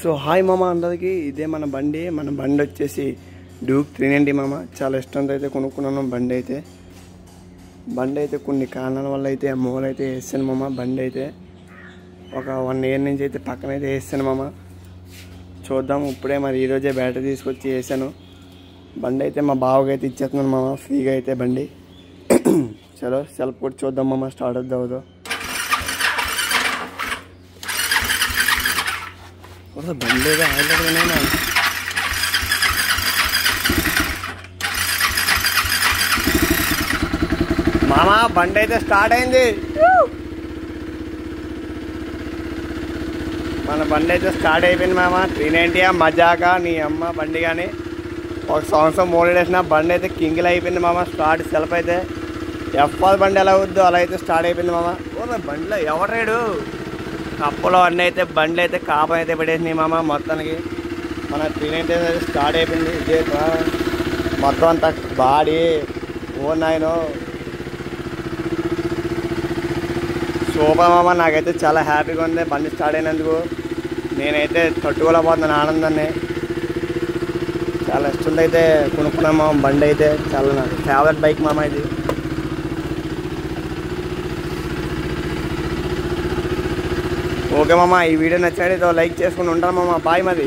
So hi మామ అందరికి, ఇదే మన బండి వచ్చేసి డ్యూక్ 390 మామ. చాలా ఇష్టంతో అయితే కొనుక్కున్నాను బండి అయితే కొన్ని కారణాల వల్ల అయితే అమ్మోలు అయితే వేసాను మామ. బండి అయితే ఒక 1 year నుంచి అయితే పక్కన అయితే వేసాను మామ. చూద్దాం, ఇప్పుడే మరి ఈరోజే బ్యాటరీ తీసుకొచ్చి వేసాను. బండి అయితే మా బావకి అయితే ఇచ్చేస్తున్నాను మామ, ఫ్రీగా అయితే బండి. చలో సెల్ఫ్ కూడా చూద్దాం మామ, స్టార్ట్ అవుతుందో. బండి ఏదో ఆగలేదునా మామ. బండి అయితే స్టార్ట్ అయింది. మన బండి అయితే స్టార్ట్ అయిపోయింది మామ. 390 మజాకా నీ అమ్మ బండి. కానీ 1 సంవత్సరం మోడేసిన బండి అయితే కింగిల్ అయిపోయింది మామ. స్టార్ట్ సెల్ఫ్ అయితే F1 బండి ఎలా అవుద్దో అలా అయితే స్టార్ట్ అయిపోయింది మామ. బండిలో ఎవరేడు కప్పులో అన్నీ అయితే బండ్లు అయితే కాపం అయితే పడేసినాయి మామ. మొత్తానికి మన 390 స్టార్ట్ అయిపోయింది. ఇదే మొత్తం అంతా బాడీ నాయనో సూపర్ మామ. నాకైతే చాలా హ్యాపీగా ఉంది బండి స్టార్ట్ అయినందుకు. నేనైతే తట్టుకోలేకపోతున్నాను ఆనందాన్ని. చాలా ఇష్టం అయితే కొనుక్కున్నాను మామ. బండి అయితే చాలా నాకు ఫేవరెట్ బైక్ మామ ఇది. ఓకే మామ, ఈ వీడియో నచ్చాడు లైక్ చేసుకుని ఉంటాను మామ. బాయ్ మరి.